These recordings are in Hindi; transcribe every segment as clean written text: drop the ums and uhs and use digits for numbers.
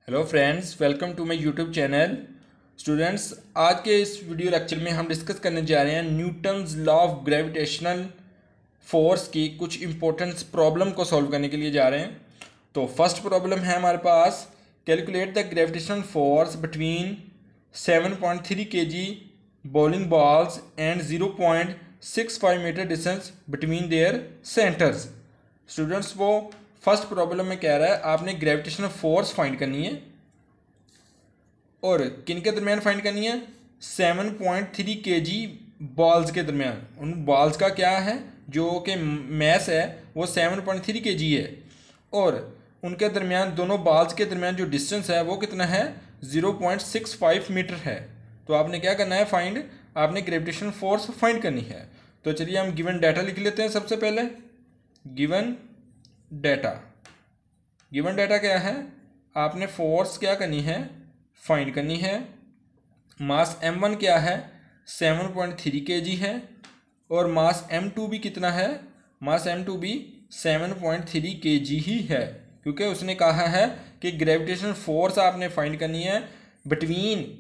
Hello friends, welcome to my YouTube channel. Students, आज के इस वीडियो लेक्चर में हम डिस्कस करने जा रहे हैं Newton's law of gravitational force की कुछ इंपॉर्टेंट प्रॉब्लम को सॉल्व करने के लिए जा रहे हैं। तो फर्स्ट प्रॉब्लम है हमारे पास, calculate the gravitational force between 7.3 kg bowling balls and 0.65 metre distance between their centres. Students, वो फर्स्ट प्रॉब्लम में कह रहा है आपने ग्रेविटेशनल फोर्स फाइंड करनी है और किन के दरमियान फाइंड करनी है? 7.3 kg बॉल्स के दरमियान। उन बॉल्स का क्या है, जो कि मैस है वो 7.3 kg है और उनके दरमियान, दोनों बॉल्स के दरमियान जो डिस्टेंस है वो कितना है? 0.65 मीटर है। तो आपने क्या करना है? फाइंड, आपने ग्रेविटेशनल फोर्स फाइंड करनी है। तो चलिए हम गिवन डाटा लिख लेते हैं। सबसे पहले गिवन डाटा क्या है? आपने फोर्स क्या करनी है? फाइंड करनी है। मास m1 क्या है? 7.3 kg है और मास m2 भी कितना है? मास m2 भी 7.3 kg ही है, क्योंकि उसने कहा है कि ग्रेविटेशनल फोर्स आपने फाइंड करनी है बिटवीन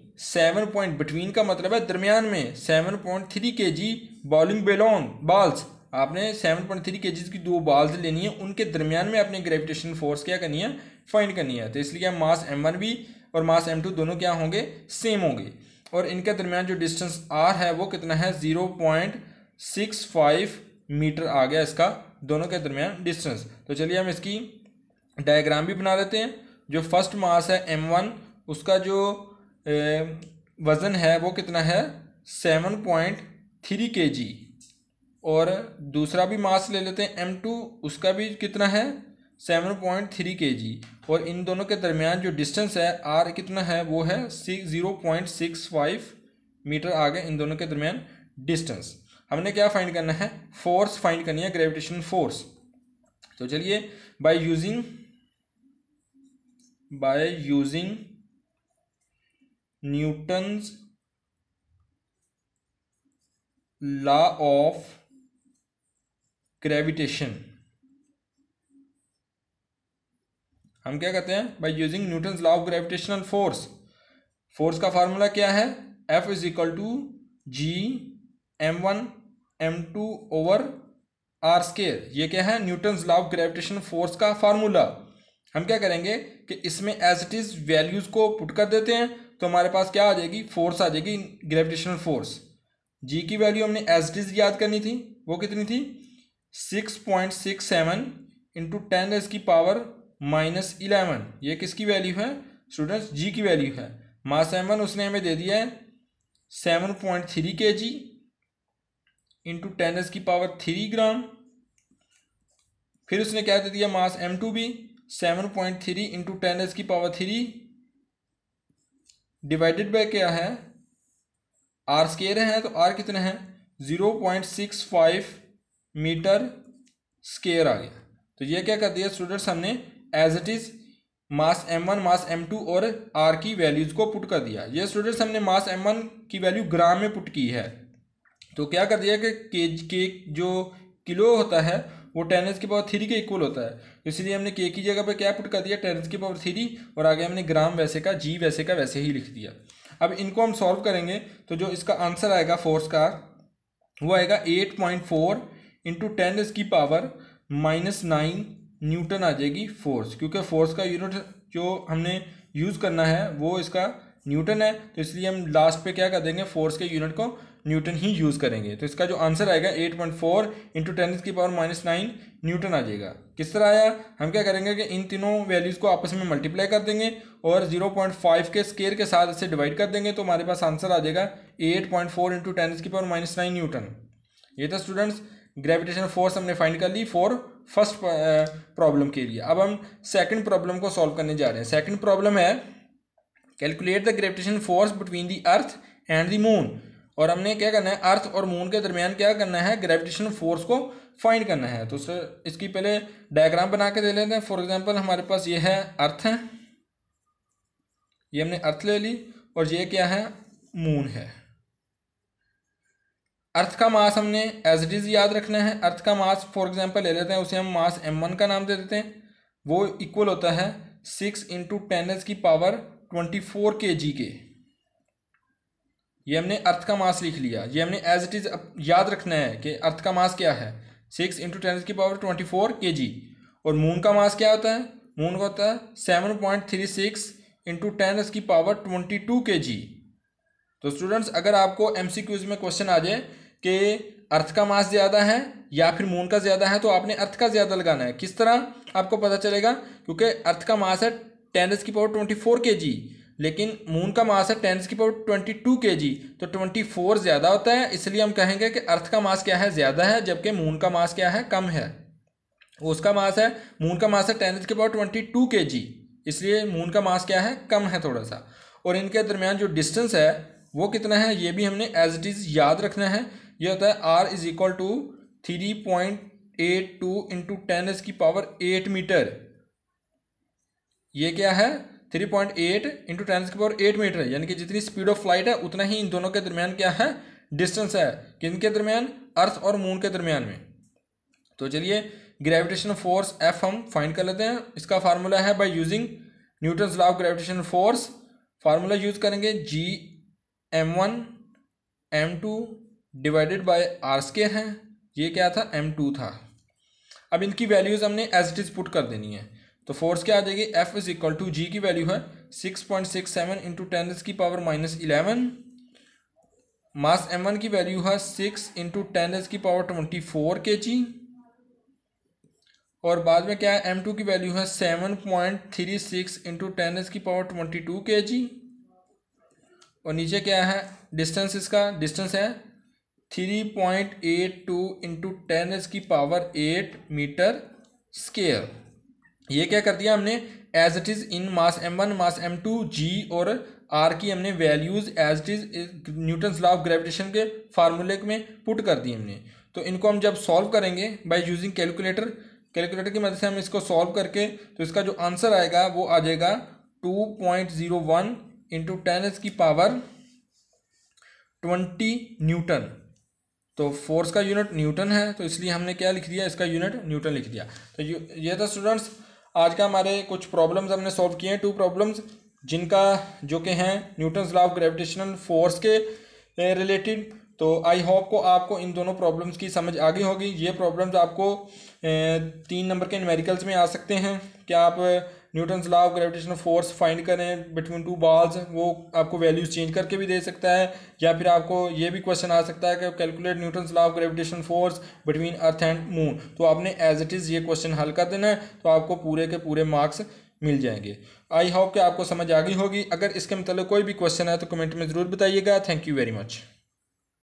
बिटवीन का मतलब है दरमियान में 7.3 kg बॉलिंग बॉल्स। आपने 7.3 kg की दो बॉल्स लेनी है, उनके दरमियान में अपने ग्रेविटेशनल फोर्स क्या करनी है? फाइंड करनी है। तो इसलिए मास m1 भी और मास m2 दोनों क्या होंगे? सेम होंगे। और इनके दरमियान जो डिस्टेंस r है वो कितना है? 0.65 मीटर आ गया इसका दोनों के दरमियान डिस्टेंस। तो चलिए हम इसकी डायग्राम भी बना देते हैं। जो फर्स्ट मास है m1, उसका जो वज़न है वो कितना है? 7.3 kg। और दूसरा भी मास ले लेते हैं m2, उसका भी कितना है? 7.3 kg। और इन दोनों के दरमियान जो डिस्टेंस है r कितना है? वो है 0.65 मीटर आ गया इन दोनों के दरमियान डिस्टेंस। हमने क्या फाइंड करना है? फोर्स फाइंड करनी है, ग्रेविटेशनल फोर्स। तो चलिए by using Newton's law of gravitation, हम क्या कहते हैं? By using Newton's law of gravitational force. Force का फार्मूला क्या है? F is equal to G m1 m2 over R square. ये क्या है? Newton's law of gravitational force का फार्मूला। हम क्या करेंगे कि इसमें एज इट इज वैल्यूज को पुट कर देते हैं, तो हमारे पास क्या आ जाएगी? फोर्स आ जाएगी, ग्रेविटेशनल फोर्स। जी की वैल्यू हमने एज इट इज याद करनी थी, वो कितनी थी? 6.67 इंटू 10⁻⁻11। ये किसकी वैल्यू है स्टूडेंट्स? जी की वैल्यू है। मास m1 उसने हमें दे दिया है 7.3 kg इंटू 10⁻³ ग्राम। फिर उसने क्या दे दिया? मास m2 भी 7.3 इंटू 10⁻³ डिवाइडेड बाय क्या है? आर स्केयर है, तो आर कितना है? 0.65 मीटर स्केयर आ गया। तो ये क्या कर दिया स्टूडेंट्स? हमने as it is mass m1 mass m2 और r की वैल्यूज को पुट कर दिया। ये स्टूडेंट्स हमने मास m1 की वैल्यू ग्राम में पुट की है। तो क्या कर दिया कि के जो किलो होता है वो 10⁻³ के इक्वल होता है, इसलिए हमने के की जगह पे क्या पुट कर दिया? 10⁻³ और आगे हमने ग्राम वैसे का जी वैसे का वैसे ही लिख दिया। अब इनको हम सॉल्व करेंगे तो जो इसका आंसर आएगा फोर्स का, वो आएगा 8.4 इंटू 10⁻⁻9 न्यूटन आ जाएगी फोर्स, क्योंकि फोर्स का यूनिट जो हमने यूज़ करना है वो इसका न्यूटन है। तो इसलिए हम लास्ट पे क्या कर देंगे? फोर्स के यूनिट को न्यूटन ही यूज़ करेंगे। तो इसका जो आंसर आएगा 8.4 इंटू 10⁻⁻9 न्यूटन आ जाएगा। किस तरह आया? हम क्या करेंगे कि इन तीनों वैल्यूज़ को आपस में मल्टीप्लाई कर देंगे और 0.5 के स्केयर के साथ इसे डिवाइड कर देंगे, तो हमारे पास आंसर आ जाएगा 8.4 इंटू 10⁻⁻9 न्यूटन। ये था स्टूडेंट्स ग्रेविटेशनल फोर्स हमने फाइंड कर ली फॉर फर्स्ट प्रॉब्लम के लिए। अब हम सेकंड प्रॉब्लम को सॉल्व करने जा रहे हैं। सेकंड प्रॉब्लम है calculate the gravitational force between the earth and the moon. और हमने क्या करना है? अर्थ और मून के दरमियान क्या करना है? ग्रेविटेशनल फोर्स को फाइंड करना है। तो इसकी पहले डायग्राम बना के दे लेते हैं। फॉर एग्जांपल हमारे पास ये है अर्थ है, ये हमने अर्थ ले ली, और ये क्या है? मून है। अर्थ का मास हमने एज इट इज याद रखना है। अर्थ का मास फॉर एग्जांपल ले लेते हैं, उसे हम मास m1 का नाम दे देते हैं। वो इक्वल होता है 6 इंटू 10⁻⁴ kg के। ये हमने अर्थ का मास लिख लिया। ये हमने एज इट इज याद रखना है कि अर्थ का मास क्या है, 6 इंटू 10⁻⁴ kg। और मून का मास क्या होता है, मून का होता है 7.36 इंटू 10⁻22 kg। तो स्टूडेंट्स अगर आपको एमसीक्यूज में क्वेश्चन आ जाए कि अर्थ का मास ज़्यादा है या फिर मून का ज़्यादा है, तो आपने अर्थ का ज़्यादा लगाना है। किस तरह आपको पता चलेगा, क्योंकि अर्थ का मास है 10⁻24 kg, लेकिन मून का मास है 10⁻22 kg, तो 24 ज़्यादा होता है, इसलिए हम कहेंगे कि अर्थ का मास क्या है, ज़्यादा है, जबकि मून का मास क्या है, कम है। उसका मास है, मून का मास है 10⁻22 kg, इसलिए मून का मास क्या है, कम है थोड़ा सा। और इनके दरमियान जो डिस्टेंस है वो कितना है, ये भी हमने एज इट इज़ याद रखना है। ये होता है R = 3.82 इंटू 10⁸ मीटर। ये क्या है, 3.8 इंटू 10⁸ मीटर, यानी कि जितनी स्पीड ऑफ फ्लाइट है उतना ही इन दोनों के दरमियान क्या है, डिस्टेंस है। किनके दरमियान, अर्थ और मून के दरमियान में। तो चलिए ग्रेविटेशनल फोर्स F हम फाइंड कर लेते हैं। इसका फार्मूला है bye using Newton's law of gravitational force. Formula use करेंगे Gm1 m2 divided by r² है। ये क्या था, m2 था। अब इनकी वैल्यूज हमने एज इट इज पुट कर देनी है। तो फोर्स क्या आ जाएगी, F = G की वैल्यू है 6.67 इंटू 10⁻⁻11। मास m1 की वैल्यू है 6 इंटू 10⁻24 kg। और बाद में क्या है, m2 की वैल्यू है 7.36 इंटू 10⁻22 kg। और नीचे क्या है डिस्टेंस, इसका डिस्टेंस है 3.82 इंटू 10⁸ मीटर स्क्वायर। ये क्या कर दिया हमने, as it is in mass m1, mass m2, g और r की हमने values as it is Newton's law of gravitation के फार्मूले में पुट कर दी हमने। तो इनको हम जब सॉल्व करेंगे बाय यूजिंग कैलकुलेटर की मदद से हम इसको सॉल्व करके, तो इसका जो आंसर आएगा वो आ जाएगा 2.01 इंटू 10⁻20 न्यूटन। तो फोर्स का यूनिट न्यूटन है, तो इसलिए हमने क्या लिख दिया, इसका यूनिट न्यूटन लिख दिया। तो ये था स्टूडेंट्स आज का हमारे कुछ प्रॉब्लम्स हमने सॉल्व किए हैं, 2 प्रॉब्लम्स जिनका जो कि हैं Newton's law of gravitational force के रिलेटेड। तो आई होप को आपको इन दोनों प्रॉब्लम्स की समझ आ गई होगी। ये प्रॉब्लम्स आपको 3 नंबर के न्यूमेरिकल्स में आ सकते हैं। क्या आप Newton's law of gravitational force find करें बिटवीन 2 बॉल्स, वो आपको वैल्यूज चेंज करके भी दे सकता है। या फिर आपको ये भी क्वेश्चन आ सकता है कि calculate Newton's law of gravitational force between earth and moon. तो आपने एज इट इज़ ये क्वेश्चन हल कर देना है, तो आपको पूरे के पूरे मार्क्स मिल जाएंगे। आई होप कि आपको समझ आ गई होगी। अगर इसके मतलब कोई भी क्वेश्चन है तो कमेंट में ज़रूर बताइएगा। Thank you very much.